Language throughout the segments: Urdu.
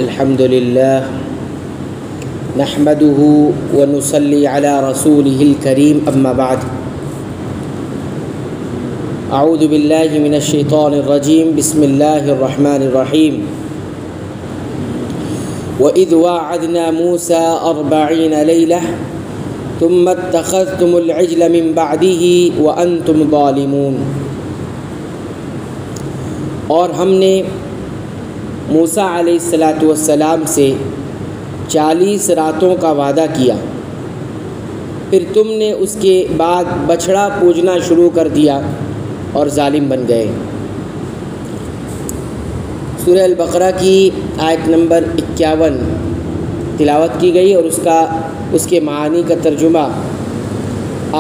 الحمد لله نحمده ونصلي على رسوله الكريم أما بعد أعوذ بالله من الشيطان الرجيم بسم الله الرحمن الرحيم وإذ واعدنا موسى 40 ليلة ثم اتخذتم العجل من بعده وأنتم ظالمون۔ اور ہم نے موسیٰ علیہ السلام سے 40 راتوں کا وعدہ کیا، پھر تم نے اس کے بعد بچھڑا پوجنا شروع کر دیا اور ظالم بن گئے۔ سورہ البقرہ کی آیت نمبر 51 تلاوت کی گئی اور اس کے معانی کا ترجمہ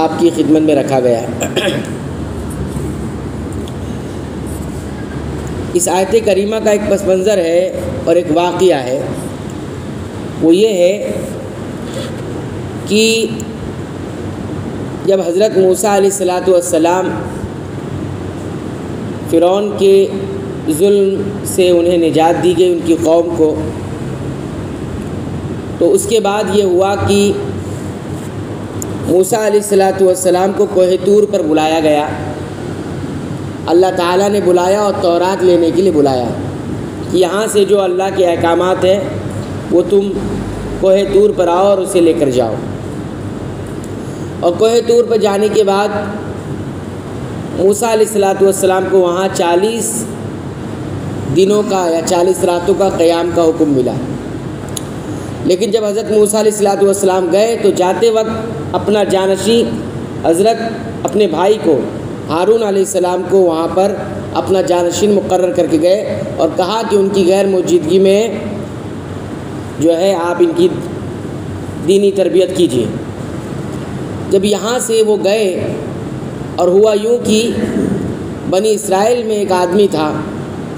آپ کی خدمت میں رکھا گیا ہے۔ اس آیت کریمہ کا ایک پس منظر ہے اور ایک واقعہ ہے، وہ یہ ہے کہ جب حضرت موسیٰ علیہ السلام فرعون کے ظلم سے انہیں نجات دی گئی، ان کی قوم کو، تو اس کے بعد یہ ہوا کہ موسیٰ علیہ السلام کو کوہ طور پر بلایا گیا۔ اللہ تعالیٰ نے بلایا اور تورات لینے کے لیے بلایا کہ یہاں سے جو اللہ کے احکامات ہیں وہ تم کوہ طور پر آؤ اور اسے لے کر جاؤ۔ اور کوہ طور پر جانے کے بعد موسیٰ علیہ السلام کو وہاں 40 دنوں کا یا 40 راتوں کا قیام کا حکم ملا۔ لیکن جب حضرت موسیٰ علیہ السلام گئے تو جاتے وقت اپنا جانشین حضرت اپنے بھائی کو ہارون علیہ السلام کو وہاں پر اپنا جانشین مقرر کر کے گئے اور کہا کہ ان کی غیر موجودگی میں جو ہے آپ ان کی دینی تربیت کیجیے۔ جب یہاں سے وہ گئے اور ہوا یوں کہ بنی اسرائیل میں ایک آدمی تھا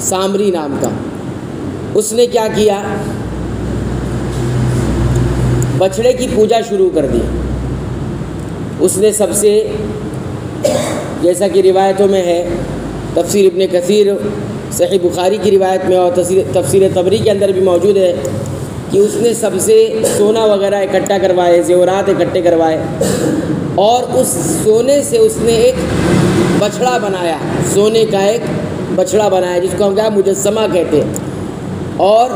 سامری نام کا، اس نے کیا کیا، بچھڑے کی پوجا شروع کر دی۔ اس نے سب سے، جیسا کہ روایتوں میں ہے، تفسیر ابن کثیر صحیح بخاری کی روایت میں اور تفسیر طبری کے اندر بھی موجود ہے کہ اس نے سب سے سونا وغیرہ اکٹھا کروائے، زیورات اکٹھے کروائے، اور اس سونے سے اس نے ایک بچھڑا بنایا، سونے کا ایک بچھڑا بنایا جس کو ہم کیا مجسمہ کہتے ہیں، اور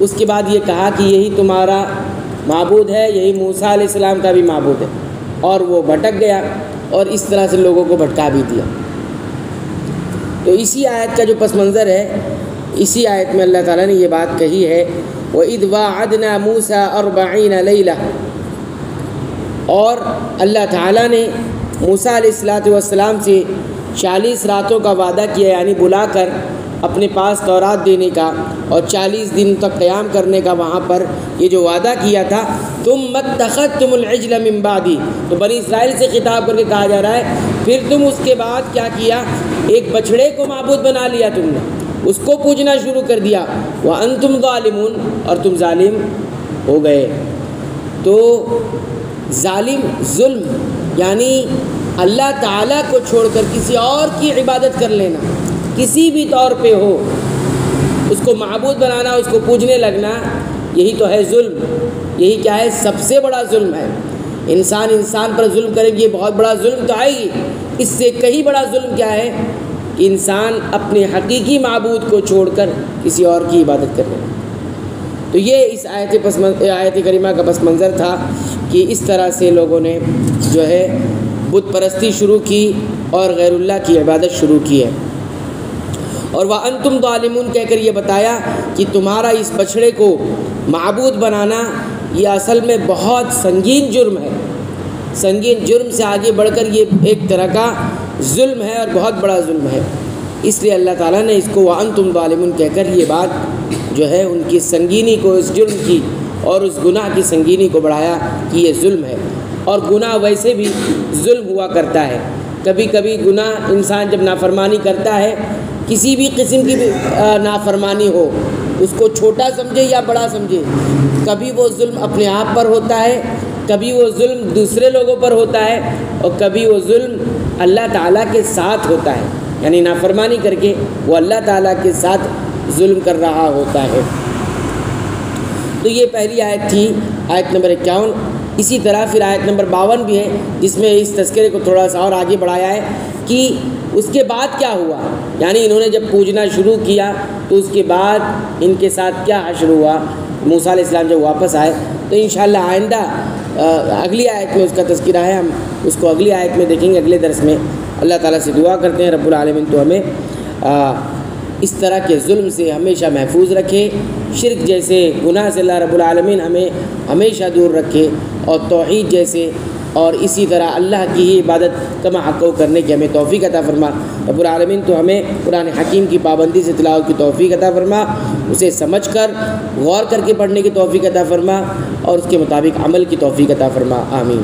اس کے بعد یہ کہا کہ یہی تمہارا معبود ہے، یہی موسیٰ علیہ السلام کا بھی معبود ہے، اور وہ بھٹک گیا اور اس طرح سے لوگوں کو بھٹکا بھی دیا۔ تو اسی آیت کا جو پس منظر ہے، اسی آیت میں اللہ تعالیٰ نے یہ بات کہی ہے، وَإِذْ وَاعَدْنَا مُوسَىٰ 40 لَيْلَةً، اور اللہ تعالیٰ نے موسیٰ علیہ السلام سے 40 راتوں کا وعدہ کیا، یعنی بلا کر اپنے پاس تورات دینے کا اور 40 دن تک قیام کرنے کا وہاں پر یہ جو وعدہ کیا تھا، ثُمَّ اتَّخَذْتُمُ الْعِجْلَ مِن بَعْدِي، تو بنی اسرائیل سے خطاب کر کے کہا جا رہا ہے پھر تم اس کے بعد کیا کیا، ایک بچھڑے کو معبود بنا لیا، تم نے اس کو پوجنا شروع کر دیا، وَأَنْتُمْ ظَالِمُونَ، اور تم ظالم ہو گئے۔ تو ظالم، ظلم یعنی اللہ تعالیٰ کو چھوڑ کر کسی اور کی عبادت کر لینا، کسی بھی طور پہ ہو، اس کو معبود بنانا، اس کو پوجنے لگنا، یہی تو ہے ظلم۔ یہی کیا ہے، سب سے بڑا ظلم ہے۔ انسان پر ظلم کرے گی، یہ بہت بڑا ظلم تو آئے گی، اس سے کہیں بڑا ظلم کیا ہے کہ انسان اپنے حقیقی معبود کو چھوڑ کر کسی اور کی عبادت کرے۔ تو یہ اس آیت کریمہ کا پس منظر تھا کہ اس طرح سے لوگوں نے جو ہے بت پرستی شروع کی اور غیر اللہ کی عبادت شروع کی ہے۔ اور وَأَنْتُمْ ظَالِمُونَ کہہ کر یہ بتایا کہ تمہارا اس بچھڑے کو معبود بنانا یہ اصل میں بہت سنگین جرم ہے، سنگین جرم سے آگے بڑھ کر یہ ایک طرح کا ظلم ہے اور بہت بڑا ظلم ہے۔ اس لیے اللہ تعالیٰ نے اس کو وَأَنْتُمْ ظَالِمُونَ کہہ کر یہ بات جو ہے ان کی سنگینی کو، اس جرم کی اور اس گناہ کی سنگینی کو بڑھایا کہ یہ ظلم ہے۔ اور گناہ ویسے بھی ظلم ہوا کرتا ہے، کبھی کبھی گناہ انسان جب نافرمانی کرتا ہے، کسی بھی قسم کی نافرمانی ہو، اس کو چھوٹا سمجھے یا بڑا سمجھے، کبھی وہ ظلم اپنے آپ پر ہوتا ہے، کبھی وہ ظلم دوسرے لوگوں پر ہوتا ہے، اور کبھی وہ ظلم اللہ تعالیٰ کے ساتھ ہوتا ہے، یعنی نافرمانی کر کے وہ اللہ تعالیٰ کے ساتھ ظلم کر رہا ہوتا ہے۔ تو یہ پہلی آیت تھی، آیت نمبر 51۔ اسی طرح پھر آیت نمبر 52 بھی ہے، جس میں اس تذکرے کو تھوڑا سا اور آگے بڑھایا ہے کہ اس کے بعد کیا ہوا، یعنی انہوں نے جب پوجنا شروع کیا تو اس کے بعد ان کے ساتھ کیا حشر ہوا، موسیٰ علیہ السلام جب واپس آئے۔ تو انشاءاللہ آئندہ اگلی آیت میں اس کا تذکرہ ہے، ہم اس کو اگلی آیت میں دیکھیں گے، اگلے درس میں۔ اللہ تعالیٰ سے دعا کرتے ہیں رب العالمین تو ہمیں اس طرح کے ظلم سے ہمیشہ محفوظ رکھے، شرک جیسے گناہ سے اللہ رب العالمین ہمیں ہمیشہ دور رکھے، اور توحید جیسے اور اسی طرح اللہ کی ہی عبادت کما حقو کرنے کی ہمیں توفیق عطا فرما۔ رب العالمین تو ہمیں قرآن حکیم کی پابندی سے تلاوت کی توفیق عطا فرما، اسے سمجھ کر غور کر کے پڑھنے کی توفیق عطا فرما، اور اس کے مطابق عمل کی توفیق عطا فرما، آمین۔